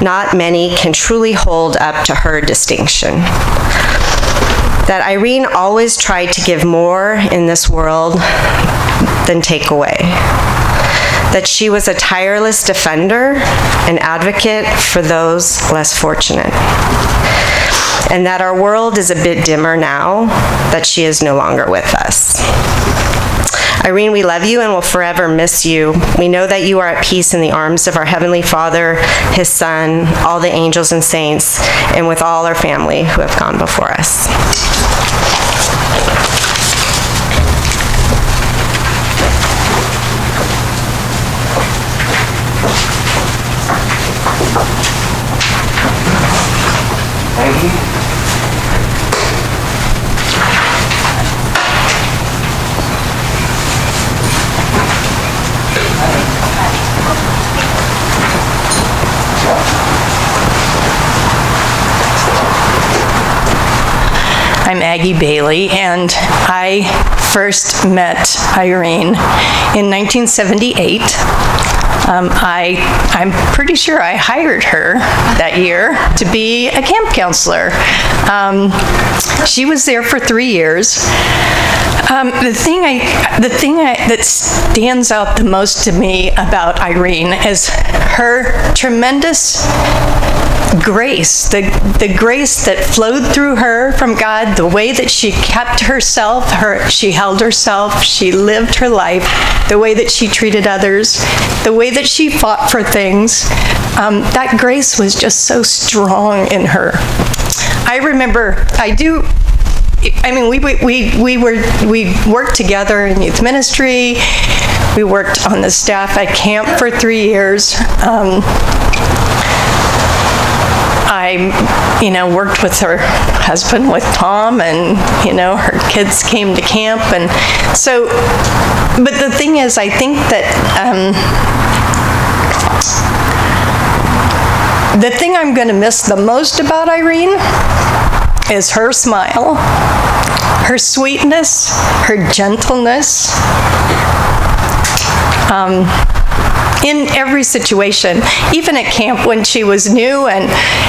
not many can truly hold up to her distinction. That Irene always tried to give more in this world than take away. That she was a tireless defender and advocate for those less fortunate. And that our world is a bit dimmer now that she is no longer with us. Irene, we love you and will forever miss you. We know that you are at peace in the arms of our Heavenly Father, His Son, all the angels and saints, and with all our family who have gone before us. I'm Aggie Bailey, and I first met Irene in 1978. I'm pretty sure I hired her that year to be a camp counselor. She was there for 3 years. The thing that stands out the most to me about Irene is her tremendous grace, the grace that flowed through her from God, the way that she kept herself, she held herself, she lived her life, the way that she treated others, the way that she fought for things. That grace was just so strong in her. We worked together in youth ministry. We worked on the staff at camp for 3 years. I worked with her husband, with Tom, and, her kids came to camp. And so, but the thing is, I think that the thing I'm going to miss the most about Irene is her smile, her sweetness, her gentleness. In every situation, even at camp when she was new and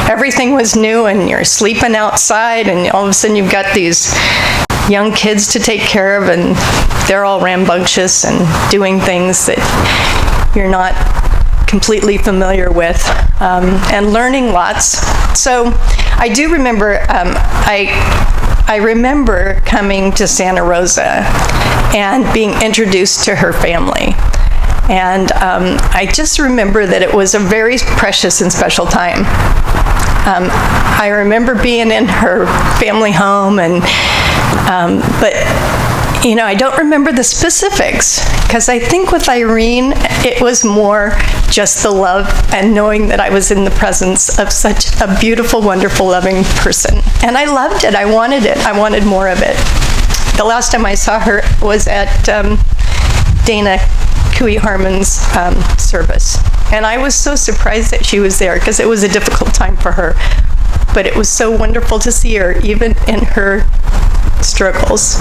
everything was new and you're sleeping outside and all of a sudden you've got these young kids to take care of and they're all rambunctious and doing things that you're not completely familiar with, and learning lots. So I do remember, I remember coming to Santa Rosa and being introduced to her family. And I just remember that it was a very precious and special time. I remember being in her family home, and but I don't remember the specifics, because I think with Irene, it was more just the love and knowing that I was in the presence of such a beautiful, wonderful, loving person. And I loved it. I wanted it. I wanted more of it. The last time I saw her was at Dana Cooey Harmon's service. And I was so surprised that she was there, because it was a difficult time for her. But it was so wonderful to see her, even in her struggles.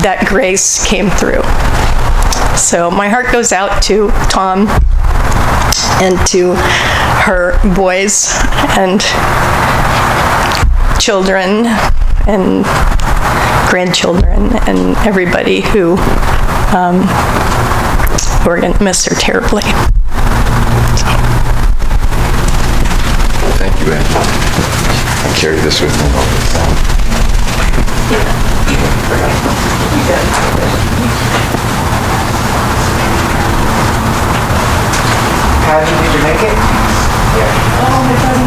That grace came through. So my heart goes out to Tom and to her boys and children and grandchildren and everybody who we're going to miss her terribly. Thank you, Anne. I carry this with me all the time. How did you make it? Yeah. Oh, my God.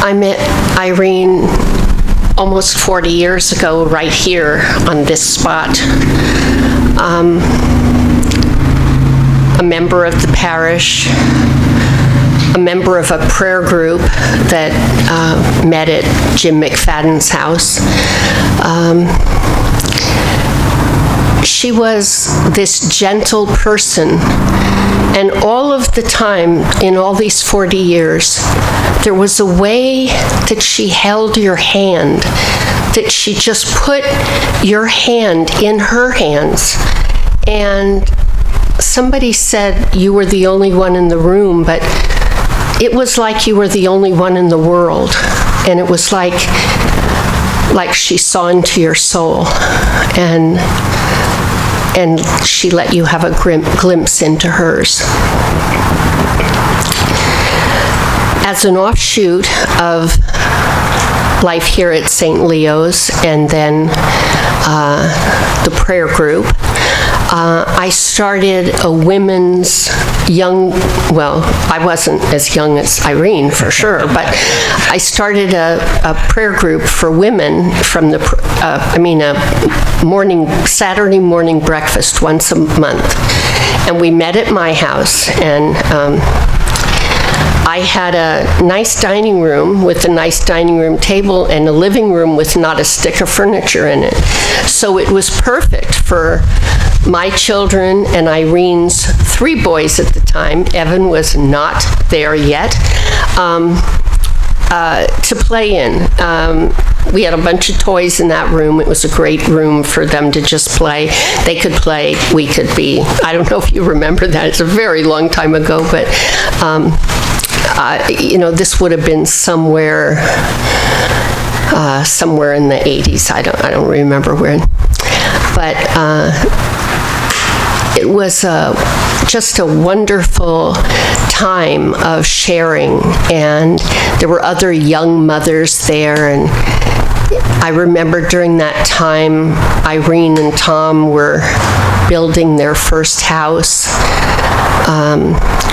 I met Irene almost 40 years ago right here on this spot. A member of the parish, a member of a prayer group that met at Jim McFadden's house. she was this gentle person. And all of the time, in all these 40 years, there was a way that she held your hand, that she just put your hand in her hands. And somebody said you were the only one in the room, but it was like you were the only one in the world. And it was like she saw into your soul. And she let you have a glimpse into hers. As an offshoot of life here at St. Leo's and then the prayer group, I started a women's I wasn't as young as Irene for sure, but I started a prayer group for women from a Saturday morning breakfast once a month. And we met at my house, and I had a nice dining room with a nice dining room table and a living room with not a stick of furniture in it. So it was perfect for my children and Irene's 3 boys at the time. Evan was not there yet, to play in. We had a bunch of toys in that room. It was a great room for them to just play. They could play, we could be. I don't know if you remember that. It's a very long time ago, but this would have been somewhere in the 80s. I don't remember when. But it was just a wonderful time of sharing, and there were other young mothers there, and I remember during that time Irene and Tom were building their first house.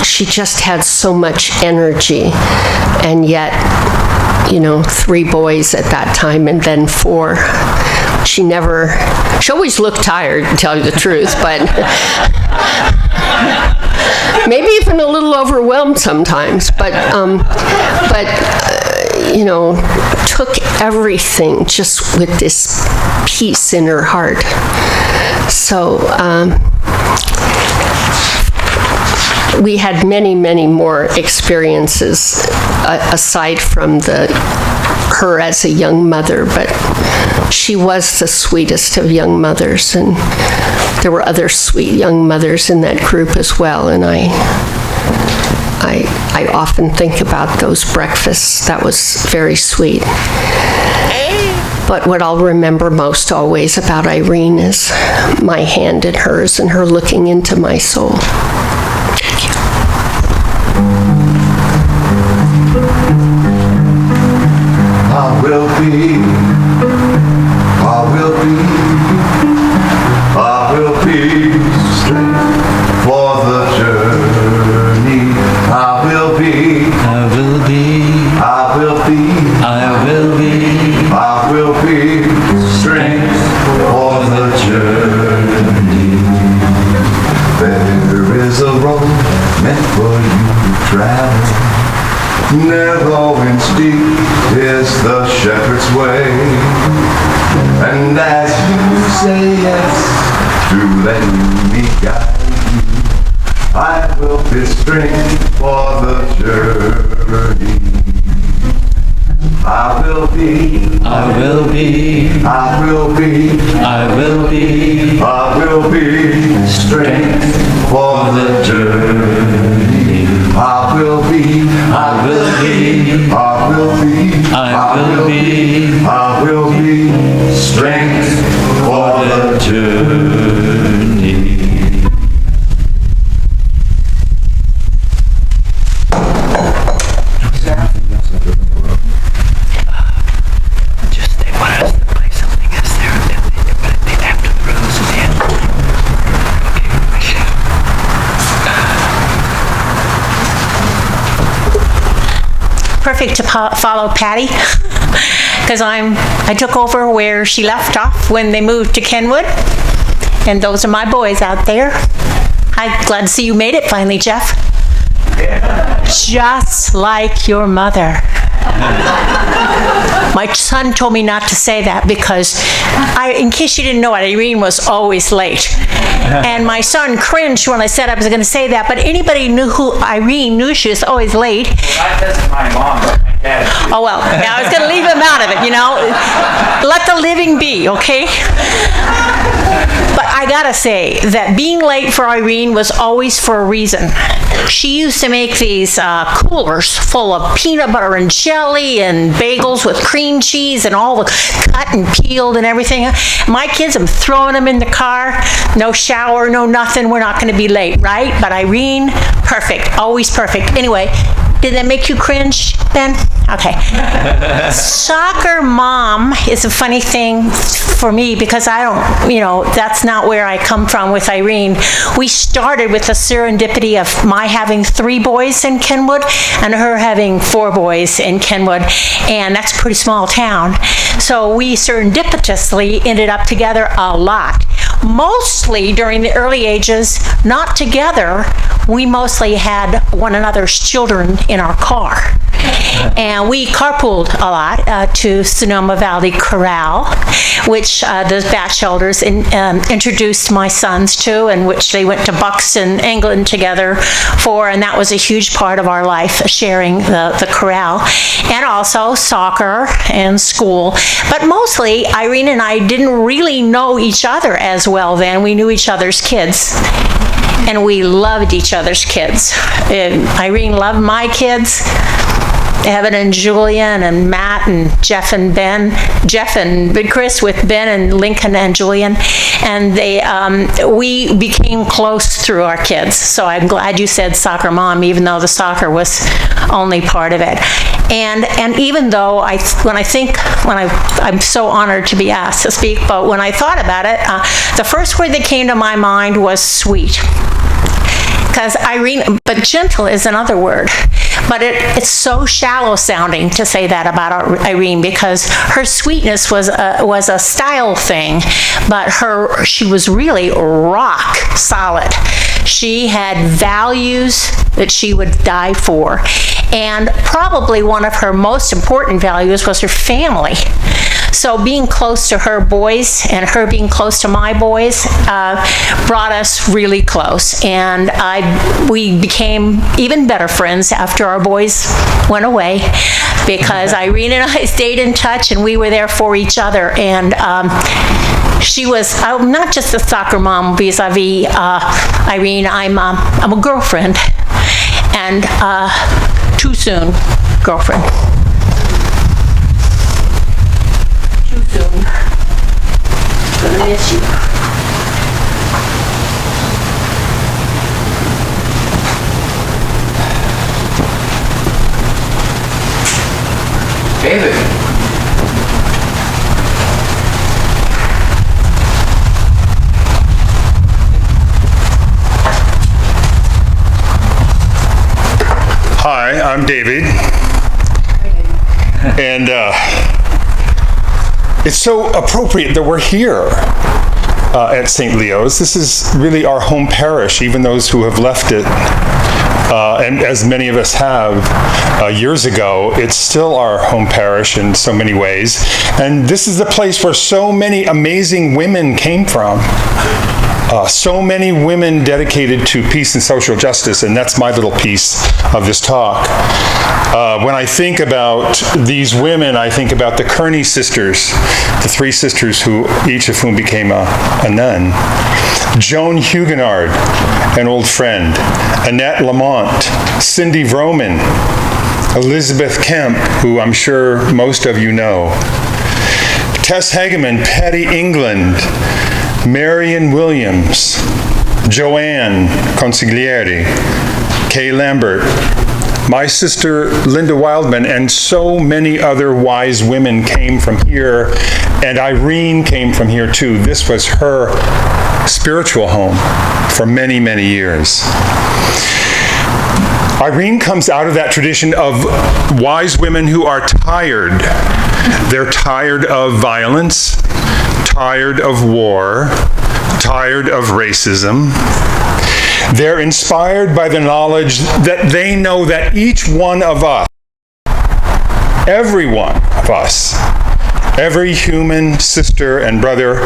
She just had so much energy, and yet 3 boys at that time and then 4. She always looked tired, to tell you the truth, but maybe even a little overwhelmed sometimes, but took everything just with this peace in her heart. So we had many, many more experiences aside from her as a young mother, but she was the sweetest of young mothers, and there were other sweet young mothers in that group as well, and I often think about those breakfasts. That was very sweet. But what I'll remember most always about Irene is my hand in hers and her looking into my soul. Thank you. I will be strength for the journey. I will be strength for the journey. There is a road meant for you to travel. Narrow and steep is the shepherd's way, and as you say yes to letting me guide you, I will be strength for the journey. I will be strength for the journey. I will be strength for the journey. Just they wanted us to play something else there after the rose at the end. Perfect to follow Patty, because I took over where she left off when they moved to Kenwood, and those are my boys out there. I'm glad to see you made it finally, Jeff. Yeah. Just like your mother. My son told me not to say that because, in case you didn't know it, Irene was always late. And my son cringed when I said I was going to say that, but anybody who Irene knew she was always late. Not just my mom, but my dad. Oh, well, I was going to leave him out of it, you know. Let the living be, okay? But I gotta say that being late for Irene was always for a reason. She used to make these coolers full of peanut butter and jelly and bagels with cream cheese and all the cut and peeled and everything. My kids, I'm throwing them in the car. No shower, no nothing. We're not going to be late, right? But Irene, perfect. Always perfect. Anyway, did that make you cringe, Ben? Okay. Soccer mom is a funny thing for me because I don't, that's not where I come from with Irene. We started with the serendipity of my having 3 boys in Kenwood and her having 4 boys in Kenwood, and that's a pretty small town. So we serendipitously ended up together a lot. Mostly during the early ages, not together, we mostly had one another's children in our car. And we carpooled a lot to Sonoma Valley Corral, which the Bachelders introduced my sons to, and which they went to Buxton, England together for, and that was a huge part of our life, sharing the corral. And also soccer and school. But mostly, Irene and I didn't really know each other as well then. We knew each other's kids. And we loved each other's kids. Irene loved my kids. Evan and Julian and Matt and Jeff and Ben, Jeff and Big Chris with Ben and Lincoln and Julian, and we became close through our kids. So I'm glad you said soccer mom, even though the soccer was only part of it. And even though I'm so honored to be asked to speak, but when I thought about it, the first word that came to my mind was sweet. Because Irene, but gentle is another word. But it's so shallow sounding to say that about Irene because her sweetness was a style thing, but she was really rock solid. She had values that she would die for. And probably one of her most important values was her family. So being close to her boys and her being close to my boys brought us really close. And we became even better friends after our boys went away because Irene and I stayed in touch and we were there for each other. And she was not just a soccer mom vis-a-vis Irene. I'm a girlfriend, and too soon girlfriend. Too soon. Gonna miss you. David. Hi, I'm David. And it's so appropriate that we're here at St. Leo's. This is really our home parish, even those who have left it. And as many of us have years ago, it's still our home parish in so many ways. And this is the place where so many amazing women came from. So many women dedicated to peace and social justice, and that's my little piece of this talk. When I think about these women, I think about the Kearney sisters, the 3 sisters each of whom became a nun. Joan Huguenard, an old friend. Annette Lamont, Cindy Vroman, Elizabeth Kemp, who I'm sure most of you know. Tess Hageman, Patty England, Marion Williams, Joanne Consigliere, Kay Lambert, my sister Linda Wildman, and so many other wise women came from here, and Irene came from here too. This was her spiritual home for many, many years. Irene comes out of that tradition of wise women who are tired. They're tired of violence, tired of war, tired of racism. They're inspired by the knowledge that they know that each one of us every one of us, every human sister and brother,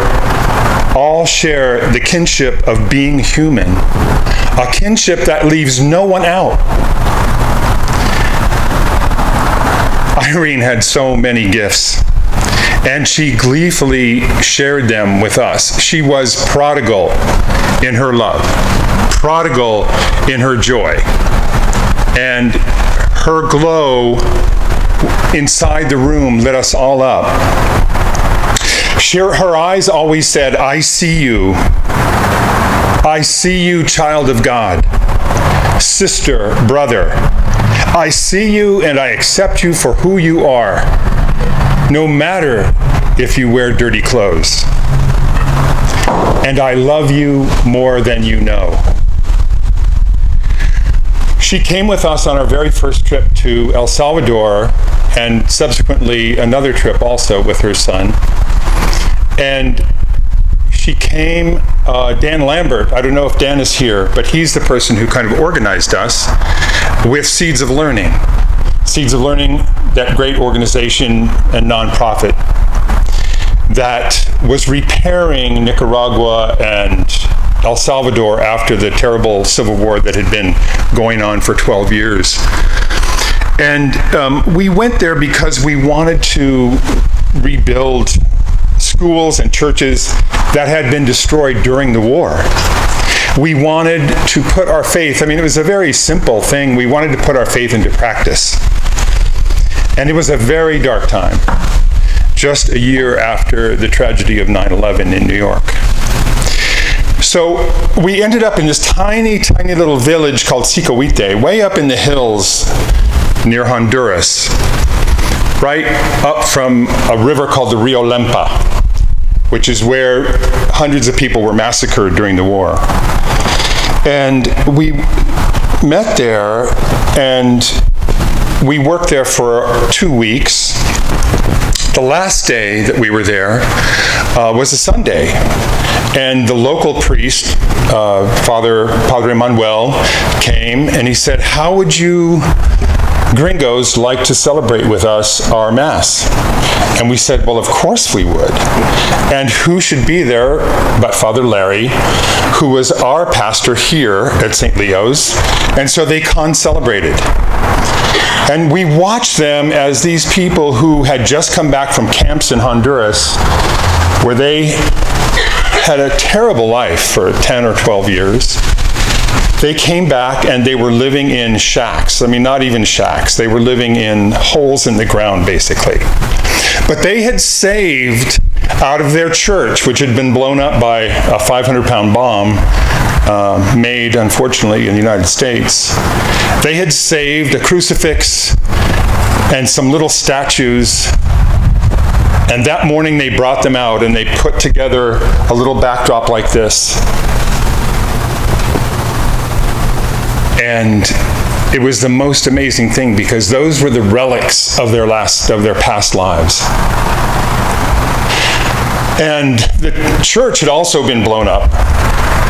all share the kinship of being human, a kinship that leaves no one out. Irene had so many gifts, and she gleefully shared them with us. She was prodigal in her love, prodigal in her joy, and her glow inside the room lit us all up. Her eyes always said, "I see you. I see you, child of God, sister, brother. I see you and I accept you for who you are, no matter if you wear dirty clothes. And I love you more than you know." She came with us on our very first trip to El Salvador, and subsequently another trip also with her son. And she came, Dan Lambert, I don't know if Dan is here, but he's the person who kind of organized us with Seeds of Learning. Seeds of Learning, that great organization and nonprofit that was repairing Nicaragua and El Salvador after the terrible civil war that had been going on for 12 years. And we went there because we wanted to rebuild schools and churches that had been destroyed during the war. We wanted to put our faith, it was a very simple thing. We wanted to put our faith into practice. And it was a very dark time, just a year after the tragedy of 9/11 in New York. So we ended up in this tiny, tiny little village called Cicohuite, way up in the hills near Honduras, right up from a river called the Rio Lempa, which is where hundreds of people were massacred during the war. And we met there, and we worked there for 2 weeks. The last day that we were there was a Sunday, and the local priest, Padre Manuel, came and he said, "How would you gringos like to celebrate with us our Mass?" And we said, "Well, of course we would." And who should be there but Father Larry, who was our pastor here at St. Leo's, and so they con-celebrated. And we watched them as these people who had just come back from camps in Honduras, where they had a terrible life for 10 or 12 years. They came back and they were living in shacks. Not even shacks. They were living in holes in the ground, basically. But they had saved out of their church, which had been blown up by a 500-pound bomb made, unfortunately, in the United States. They had saved a crucifix and some little statues. And that morning they brought them out and they put together a little backdrop like this. And it was the most amazing thing, because those were the relics of their past lives. And the church had also been blown up.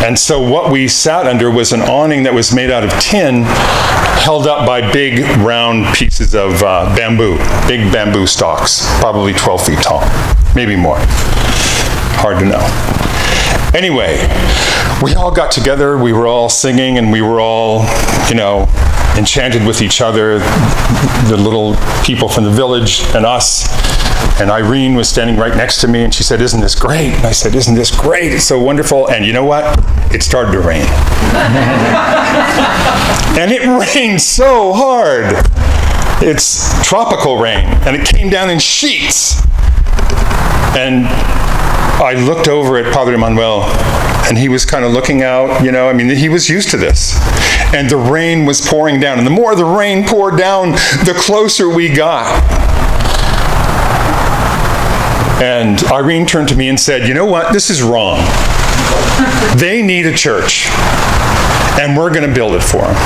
And so what we sat under was an awning that was made out of tin, held up by big round pieces of bamboo, big bamboo stalks, probably 12 feet tall, maybe more. Hard to know. Anyway, we all got together, we were all singing, and we were all, enchanted with each other, the little people from the village and us. And Irene was standing right next to me, and she said, "Isn't this great?" And I said, "Isn't this great? It's so wonderful." And you know what? It started to rain. And it rained so hard. It's tropical rain, and it came down in sheets. And I looked over at Padre Manuel, and he was kind of looking out, he was used to this. And the rain was pouring down, and the more the rain poured down, the closer we got. And Irene turned to me and said, "You know what? This is wrong. They need a church, and we're going to build it for them."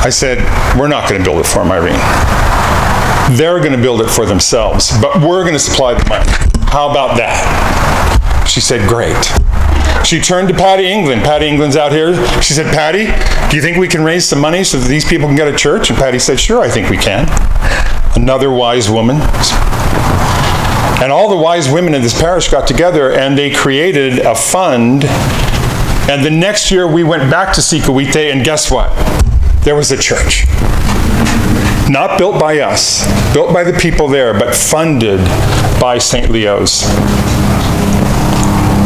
I said, "We're not going to build it for them, Irene. They're going to build it for themselves, but we're going to supply the money. How about that?" She said, "Great." She turned to Patty England. Patty England's out here. She said, "Patty, do you think we can raise some money so that these people can get a church?" And Patty said, "Sure, I think we can." another wise woman. And all the wise women in this parish got together and they created a fund. And the next year we went back to Sikawite, and guess what? There was a church. Not built by us, built by the people there, but funded by St. Leo's.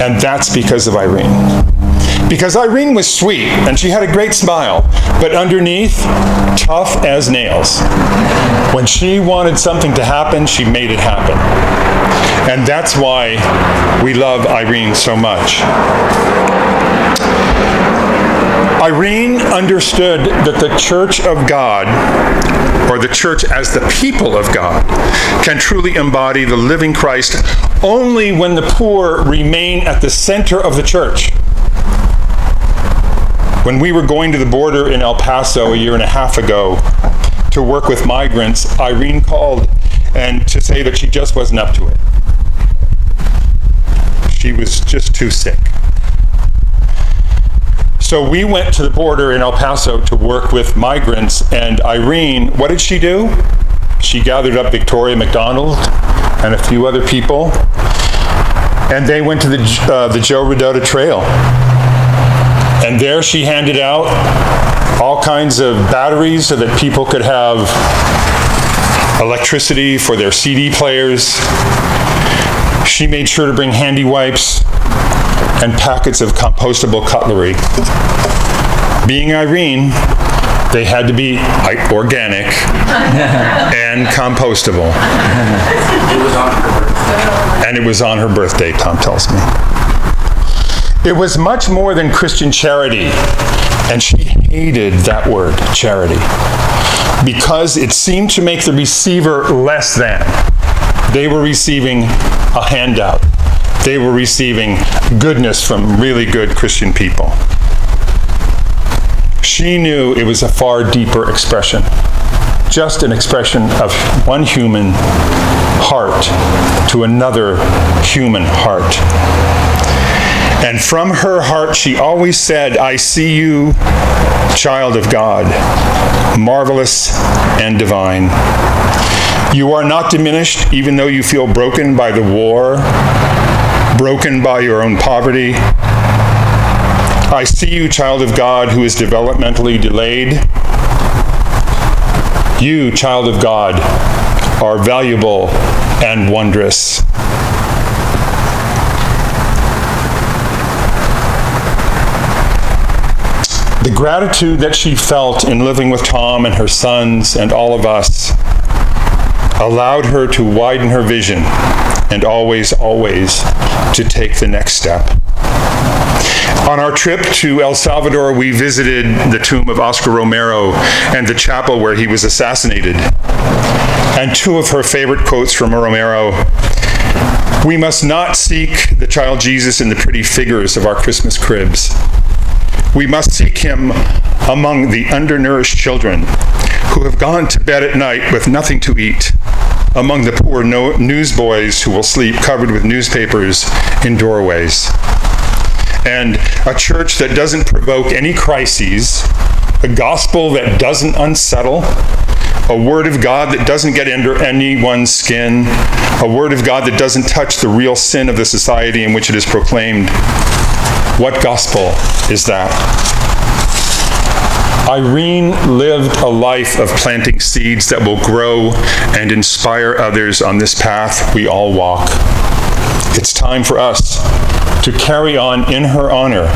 And that's because of Irene. Because Irene was sweet, and she had a great smile, but underneath, tough as nails. When she wanted something to happen, she made it happen. And that's why we love Irene so much. Irene understood that the Church of God, or the church as the people of God, can truly embody the living Christ only when the poor remain at the center of the church. When we were going to the border in El Paso a year and a half ago to work with migrants, Irene called and to say that she just wasn't up to it. She was just too sick. So we went to the border in El Paso to work with migrants, and Irene, what did she do? She gathered up Victoria McDonald and a few other people, and they went to the Joe Rodota Trail. And there she handed out all kinds of batteries so that people could have electricity for their CD players. She made sure to bring handy wipes and packets of compostable cutlery. Being Irene, they had to be organic and compostable. And it was on her birthday, Tom tells me. It was much more than Christian charity, and she hated that word, charity, because it seemed to make the receiver less than. They were receiving a handout. They were receiving goodness from really good Christian people. She knew it was a far deeper expression, just an expression of one human heart to another human heart. And from her heart, she always said, "I see you, child of God, marvelous and divine. You are not diminished, even though you feel broken by the war, broken by your own poverty. I see you, child of God, who is developmentally delayed. You, child of God, are valuable and wondrous." The gratitude that she felt in living with Tom and her sons and all of us allowed her to widen her vision and always, always to take the next step. On our trip to El Salvador, we visited the tomb of Oscar Romero and the chapel where he was assassinated. And two of her favorite quotes from Romero: "We must not seek the child Jesus in the pretty figures of our Christmas cribs. We must seek him among the undernourished children who have gone to bed at night with nothing to eat, among the poor newsboys who will sleep covered with newspapers in doorways. And a church that doesn't provoke any crises, a gospel that doesn't unsettle, a word of God that doesn't get under anyone's skin, a word of God that doesn't touch the real sin of the society in which it is proclaimed. What gospel is that?" Irene lived a life of planting seeds that will grow and inspire others on this path we all walk. It's time for us to carry on in her honor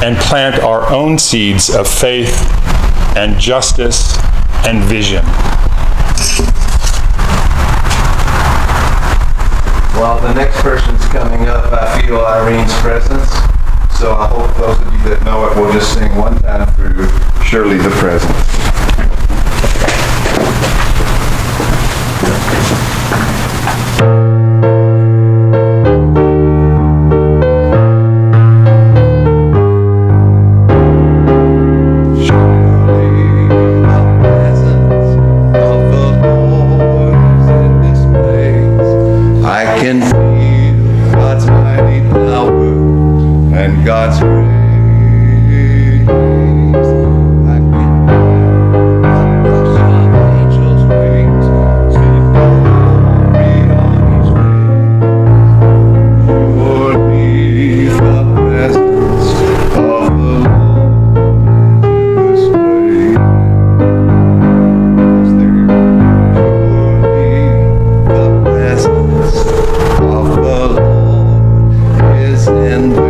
and plant our own seeds of faith and justice and vision. Well, the next person's coming up. I feel Irene's presence. So I hope those of you that know it will just sing one time through Surely the Presence. God's grace. I can rush of angels' wings.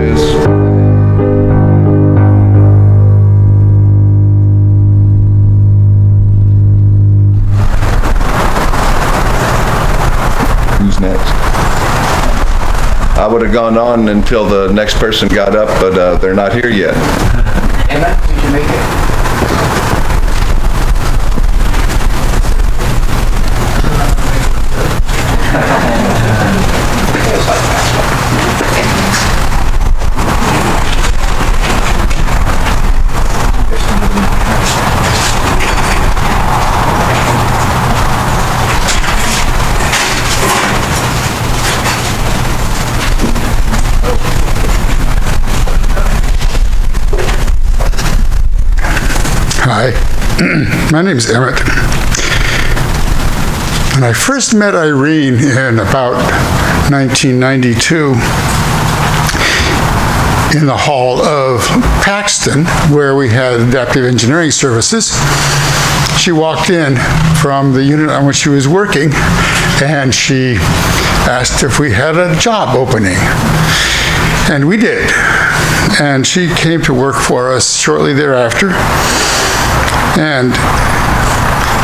this way. Who's next? I would have gone on until the next person got up, but they're not here yet. Emma, did you make it? Hi, my name's Emmett. When I first met Irene in about 1992 in the hall of Paxton, where we had adaptive engineering services, she walked in from the unit on which she was working, and she asked if we had a job opening. And we did. And she came to work for us shortly thereafter, and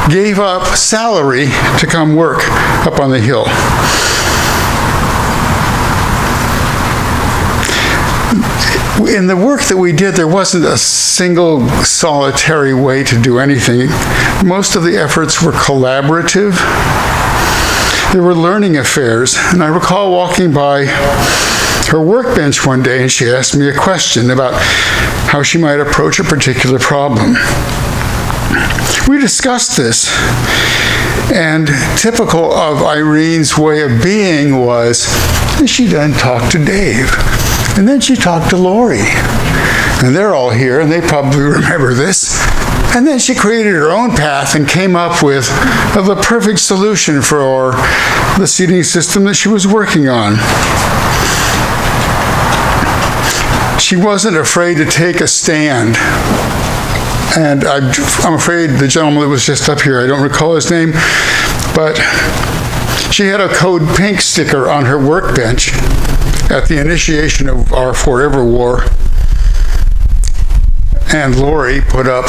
gave up salary to come work up on the hill. In the work that we did, there wasn't a single solitary way to do anything. Most of the efforts were collaborative. There were learning affairs, and I recall walking by her workbench one day, and she asked me a question about how she might approach a particular problem. We discussed this, and typical of Irene's way of being was she then talked to Dave, and then she talked to Lori, and they're all here, and they probably remember this. And then she created her own path and came up with the perfect solution for the seating system that she was working on. She wasn't afraid to take a stand. And I'm afraid the gentleman that was just up here, I don't recall his name, but she had a Code Pink sticker on her workbench at the initiation of our Forever War. And Lori put up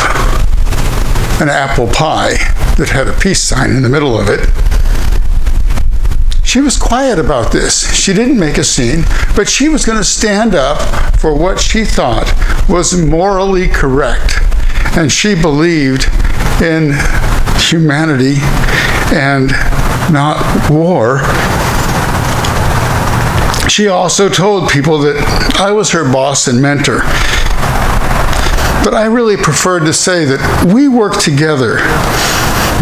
an apple pie that had a peace sign in the middle of it. She was quiet about this. She didn't make a scene, but she was going to stand up for what she thought was morally correct. And she believed in humanity and not war. She also told people that I was her boss and mentor. But I really preferred to say that we worked together.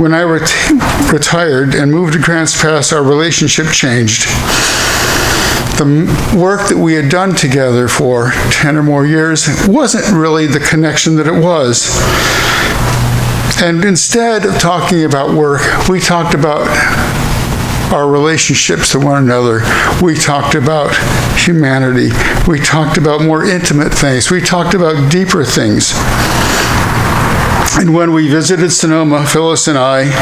When I retired and moved to Grants Pass, our relationship changed. The work that we had done together for 10 or more years wasn't really the connection that it was. And instead of talking about work, we talked about our relationships to one another. We talked about humanity. We talked about more intimate things. We talked about deeper things. And when we visited Sonoma, Phyllis and I,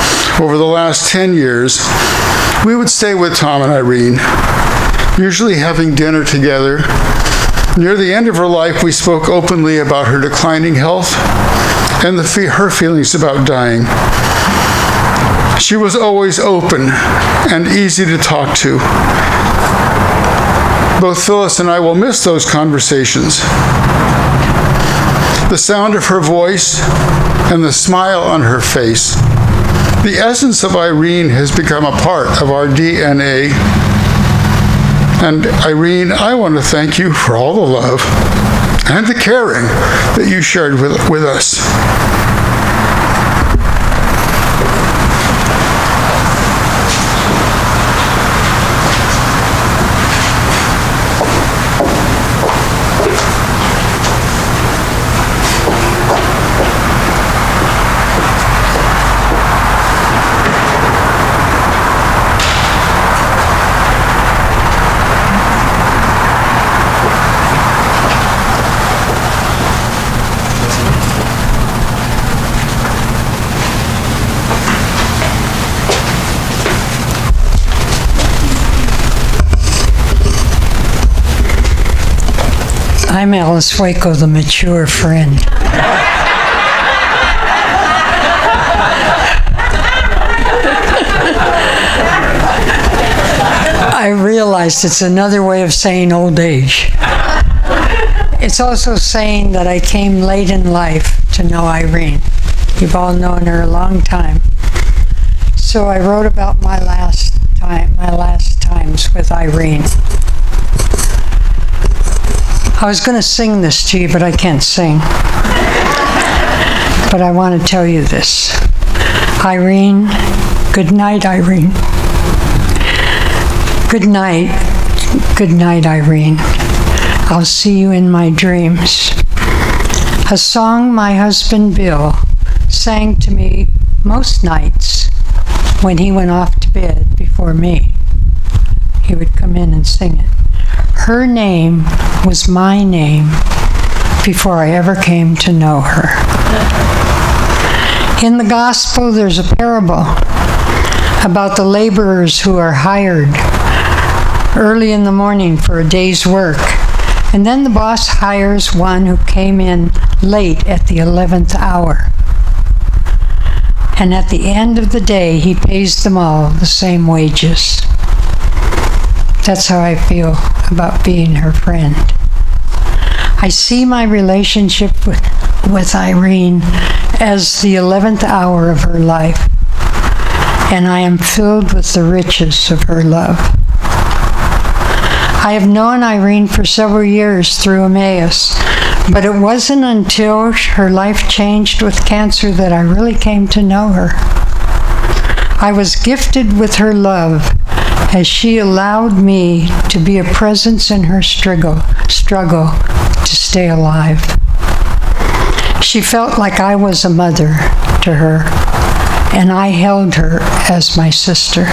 over the last 10 years, we would stay with Tom and Irene, usually having dinner together. Near the end of her life, we spoke openly about her declining health and her feelings about dying. She was always open and easy to talk to. Both Phyllis and I will miss those conversations. The sound of her voice and the smile on her face. The essence of Irene has become a part of our DNA. And Irene, I want to thank you for all the love and the caring that you shared with us. I'm Alice Waco, the mature friend. I realized it's another way of saying old age. It's also saying that I came late in life to know Irene. You've all known her a long time. So I wrote about my last times with Irene. I was going to sing this to you, but I can't sing. But I want to tell you this. Irene, good night, Irene. Good night, Irene. I'll see you in my dreams. A song my husband Bill sang to me most nights when he went off to bed before me. He would come in and sing it. Her name was my name before I ever came to know her. In the gospel, there's a parable about the laborers who are hired early in the morning for a day's work. And then the boss hires one who came in late at the 11th hour. And at the end of the day, he pays them all the same wages. That's how I feel about being her friend. I see my relationship with Irene as the 11th hour of her life, and I am filled with the riches of her love. I have known Irene for several years through Emmaus, but it wasn't until her life changed with cancer that I really came to know her. I was gifted with her love as she allowed me to be a presence in her struggle to stay alive. She felt like I was a mother to her, and I held her as my sister.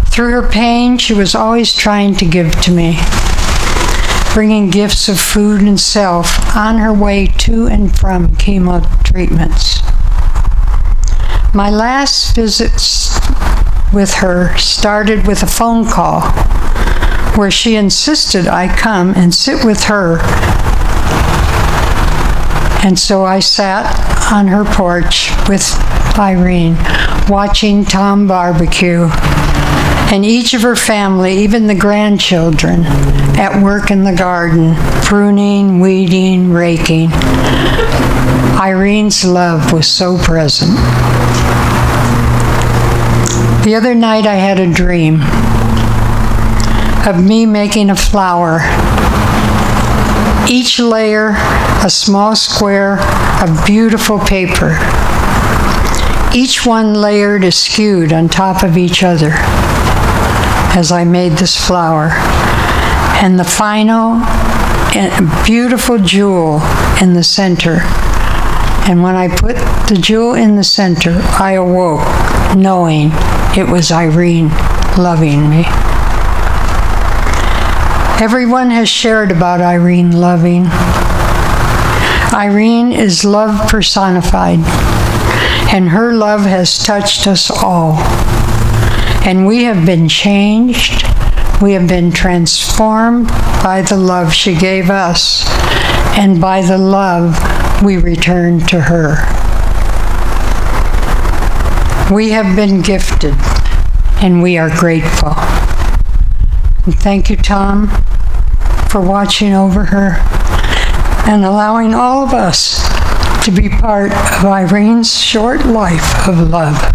Through her pain, she was always trying to give to me, bringing gifts of food and self on her way to and from chemo treatments. My last visits with her started with a phone call where she insisted I come and sit with her. And so I sat on her porch with Irene, watching Tom barbecue, and each of her family, even the grandchildren, at work in the garden, pruning, weeding, raking. Irene's love was so present. The other night I had a dream of me making a flower. Each layer a small square of beautiful paper. Each one layered askewed on top of each other as I made this flower. And the final beautiful jewel in the center. And when I put the jewel in the center, I awoke knowing it was Irene loving me. Everyone has shared about Irene loving. Irene is love personified, and her love has touched us all. And we have been changed, we have been transformed by the love she gave us, and by the love we return to her. We have been gifted, and we are grateful. And thank you, Tom, for watching over her and allowing all of us to be part of Irene's short life of love.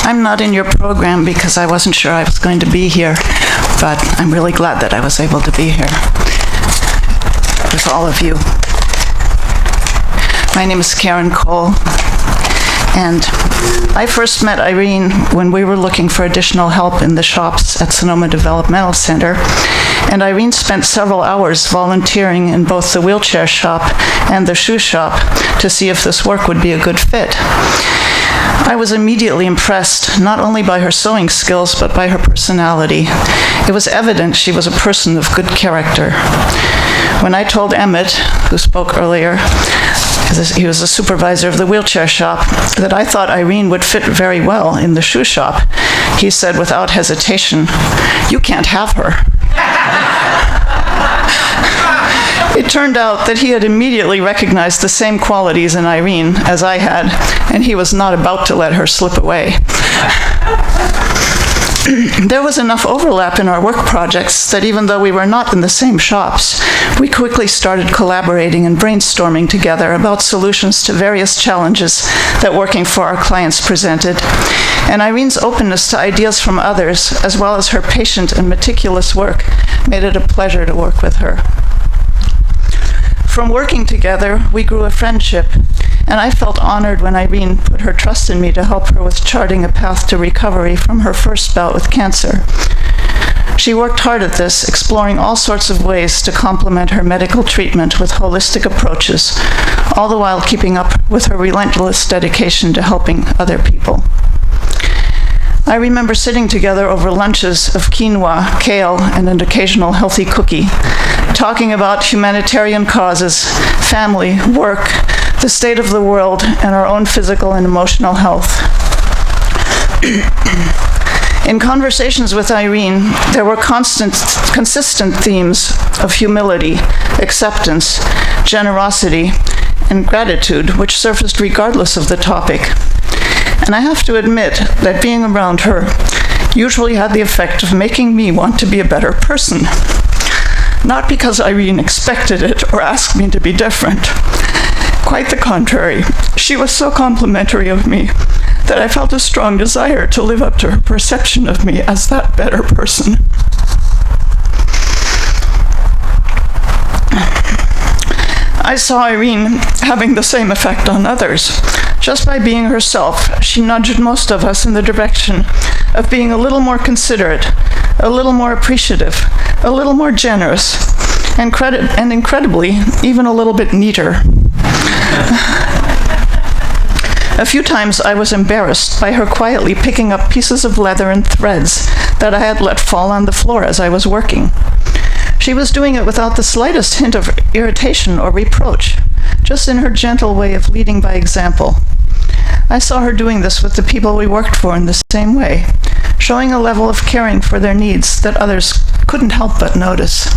I'm not in your program because I wasn't sure I was going to be here, but I'm really glad that I was able to be here with all of you. My name is Karen Cole, and I first met Irene when we were looking for additional help in the shops at Sonoma Developmental Center, and Irene spent several hours volunteering in both the wheelchair shop and the shoe shop to see if this work would be a good fit. I was immediately impressed not only by her sewing skills, but by her personality. It was evident she was a person of good character. When I told Emmett, who spoke earlier, he was the supervisor of the wheelchair shop, that I thought Irene would fit very well in the shoe shop, he said without hesitation, "You can't have her." It turned out that he had immediately recognized the same qualities in Irene as I had, and he was not about to let her slip away. There was enough overlap in our work projects that even though we were not in the same shops, we quickly started collaborating and brainstorming together about solutions to various challenges that working for our clients presented. And Irene's openness to ideas from others, as well as her patient and meticulous work, made it a pleasure to work with her. From working together, we grew a friendship, and I felt honored when Irene put her trust in me to help her with charting a path to recovery from her first bout with cancer. She worked hard at this, exploring all sorts of ways to complement her medical treatment with holistic approaches, all the while keeping up with her relentless dedication to helping other people. I remember sitting together over lunches of quinoa, kale, and an occasional healthy cookie, talking about humanitarian causes, family, work, the state of the world, and our own physical and emotional health. In conversations with Irene, there were consistent themes of humility, acceptance, generosity, and gratitude, which surfaced regardless of the topic. And I have to admit that being around her usually had the effect of making me want to be a better person. Not because Irene expected it or asked me to be different. Quite the contrary. She was so complimentary of me that I felt a strong desire to live up to her perception of me as that better person. I saw Irene having the same effect on others. Just by being herself, she nudged most of us in the direction of being a little more considerate, a little more appreciative, a little more generous, and incredibly, even a little bit neater. A few times I was embarrassed by her quietly picking up pieces of leather and threads that I had let fall on the floor as I was working. She was doing it without the slightest hint of irritation or reproach, just in her gentle way of leading by example. I saw her doing this with the people we worked for in the same way, showing a level of caring for their needs that others couldn't help but notice.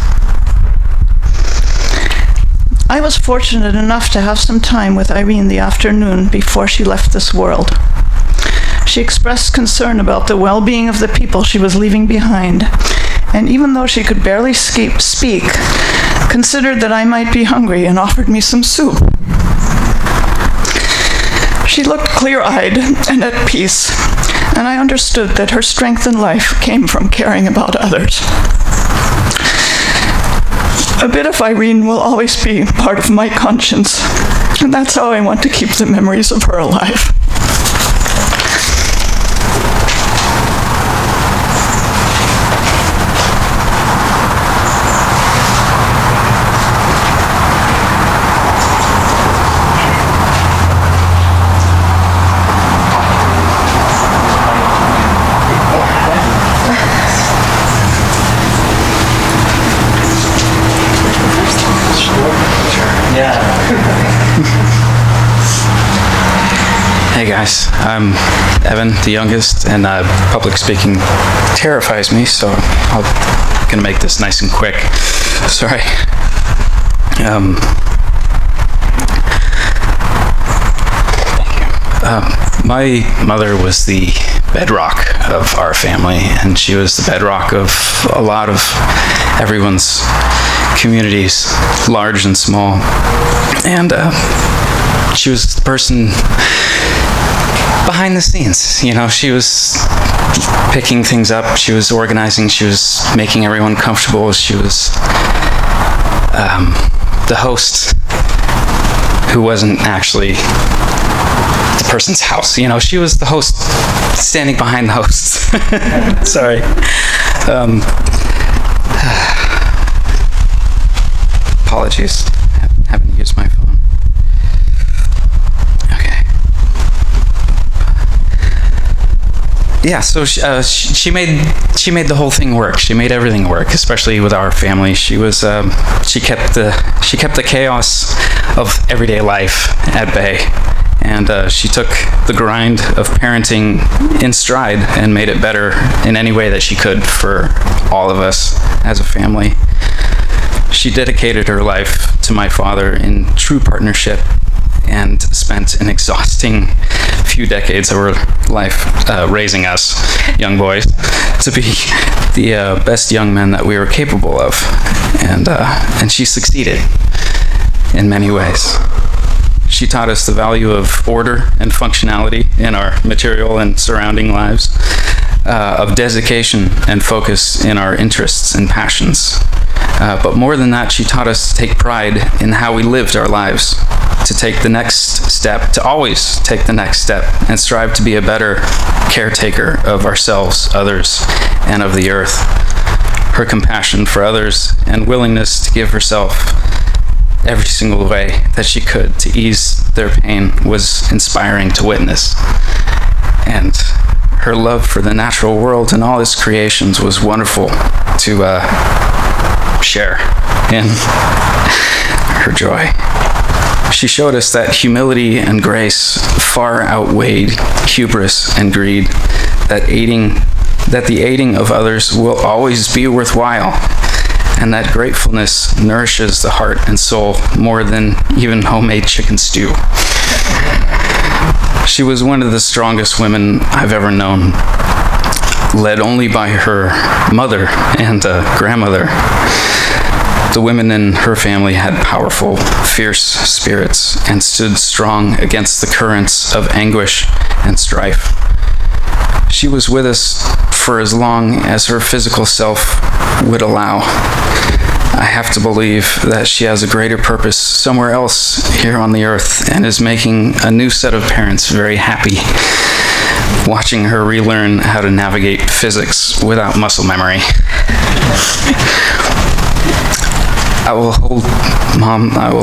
I was fortunate enough to have some time with Irene the afternoon before she left this world. She expressed concern about the well-being of the people she was leaving behind, and even though she could barely speak, considered that I might be hungry and offered me some soup. She looked clear-eyed and at peace, and I understood that her strength in life came from caring about others. A bit of Irene will always be part of my conscience, and that's how I want to keep the memories of her alive. Hey guys, I'm Evan, the youngest, and public speaking terrifies me, so I'm gonna make this nice and quick. Sorry. Thank you. My mother was the bedrock of our family, and she was the bedrock of a lot of everyone's communities, large and small. And she was the person behind the scenes. You know, she was picking things up, she was organizing, she was making everyone comfortable, she was the host who wasn't actually the person's house. You know, she was the host standing behind the hosts. Sorry. Apologies, having to use my phone. Okay. Yeah, so she made the whole thing work. She made everything work, especially with our family. She kept the chaos of everyday life at bay, and she took the grind of parenting in stride and made it better in any way that she could for all of us as a family. She dedicated her life to my father in true partnership and spent an exhausting few decades of her life raising us young boys to be the best young men that we were capable of, and she succeeded in many ways. She taught us the value of order and functionality in our material and surrounding lives, of dedication and focus in our interests and passions. But more than that, she taught us to take pride in how we lived our lives, to take the next step, to always take the next step, and strive to be a better caretaker of ourselves, others, and of the earth. Her compassion for others and willingness to give herself every single way that she could to ease their pain was inspiring to witness. And her love for the natural world and all its creations was wonderful to share in her joy. She showed us that humility and grace far outweighed hubris and greed, that the aiding of others will always be worthwhile, and that gratefulness nourishes the heart and soul more than even homemade chicken stew. She was one of the strongest women I've ever known, led only by her mother and grandmother. The women in her family had powerful, fierce spirits and stood strong against the currents of anguish and strife. She was with us for as long as her physical self would allow. I have to believe that she has a greater purpose somewhere else here on the earth and is making a new set of parents very happy, watching her relearn how to navigate physics without muscle memory. I will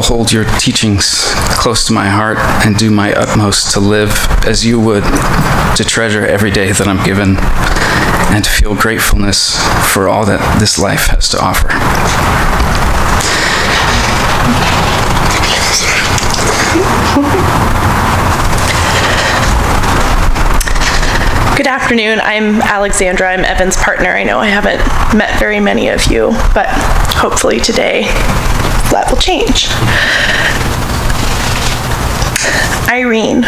hold your teachings close to my heart and do my utmost to live as you would, to treasure every day that I'm given, and to feel gratefulness for all that this life has to offer. Good afternoon. I'm Alexandra. I'm Evan's partner. I know I haven't met very many of you, but hopefully today that will change. Irene.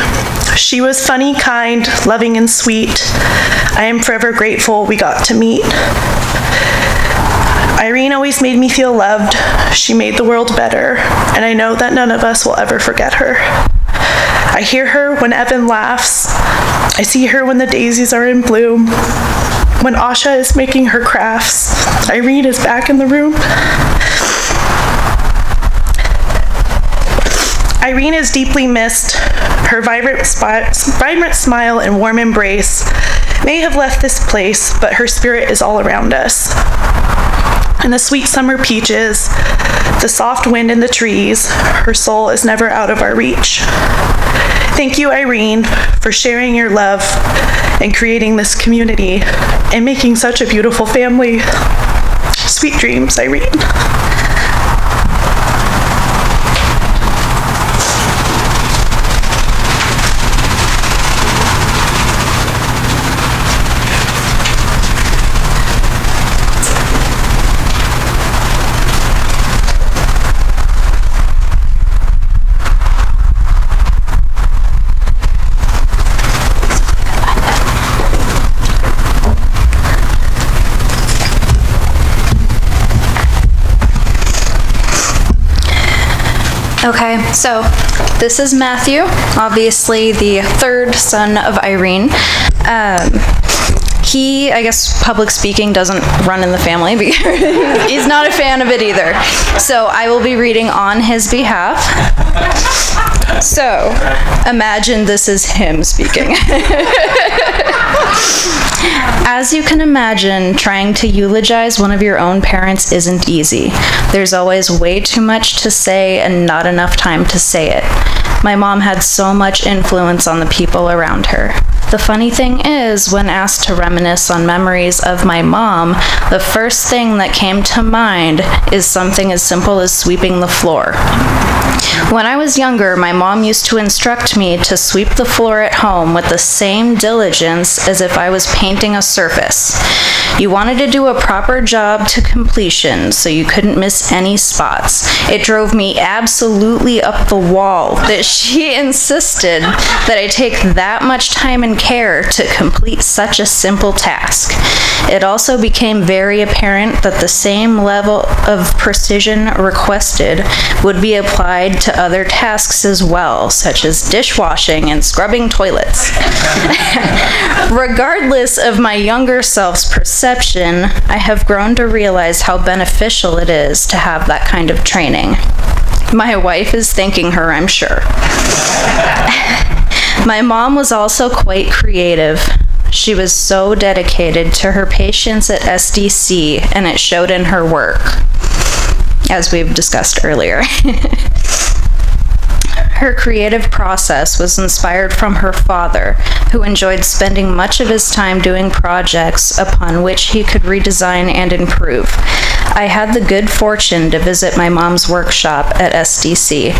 She was funny, kind, loving, and sweet. I am forever grateful we got to meet. Irene always made me feel loved. She made the world better, and I know that none of us will ever forget her. I hear her when Evan laughs. I see her when the daisies are in bloom. When Asha is making her crafts, Irene is back in the room. Irene is deeply missed. Her vibrant smile and warm embrace may have left this place, but her spirit is all around us. And the sweet summer peaches, the soft wind in the trees, her soul is never out of our reach. Thank you, Irene, for sharing your love and creating this community and making such a beautiful family. Sweet dreams, Irene. Okay, so this is Matthew, obviously the third son of Irene. He, I guess public speaking doesn't run in the family because he's not a fan of it either. So I will be reading on his behalf. So imagine this is him speaking. As you can imagine, trying to eulogize one of your own parents isn't easy. There's always way too much to say and not enough time to say it. My mom had so much influence on the people around her. The funny thing is, when asked to reminisce on memories of my mom, the first thing that came to mind is something as simple as sweeping the floor. When I was younger, my mom used to instruct me to sweep the floor at home with the same diligence as if I was painting a surface. You wanted to do a proper job to completion, so you couldn't miss any spots. It drove me absolutely up the wall that she insisted that I take that much time and care to complete such a simple task. It also became very apparent that the same level of precision requested would be applied to other tasks as well, such as dishwashing and scrubbing toilets. Regardless of my younger self's perception, I have grown to realize how beneficial it is to have that kind of training. My wife is thanking her, I'm sure. My mom was also quite creative. She was so dedicated to her patients at SDC, and it showed in her work, as we've discussed earlier. Her creative process was inspired from her father, who enjoyed spending much of his time doing projects upon which he could redesign and improve. I had the good fortune to visit my mom's workshop at SDC.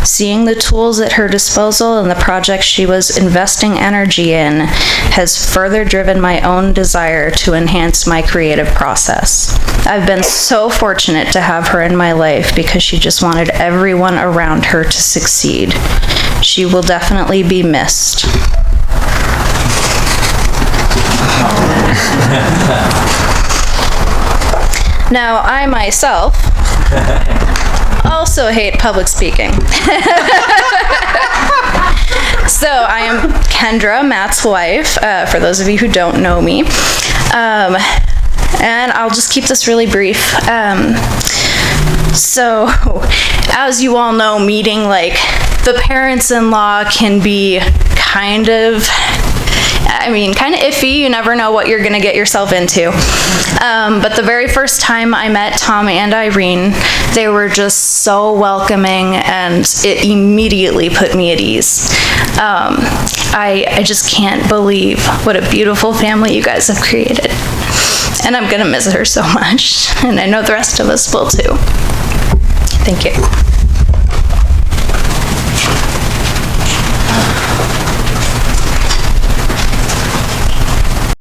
Seeing the tools at her disposal and the projects she was investing energy in has further driven my own desire to enhance my creative process. I've been so fortunate to have her in my life because she just wanted everyone around her to succeed. She will definitely be missed. Now, I myself also hate public speaking. So I am Kendra, Matt's wife, for those of you who don't know me. And I'll just keep this really brief. So, as you all know, meeting like the parents-in-law can be kind of iffy. You never know what you're going to get yourself into. But the very first time I met Tom and Irene, they were just so welcoming, and it immediately put me at ease. I just can't believe what a beautiful family you guys have created. And I'm going to miss her so much, and I know the rest of us will too. Thank you.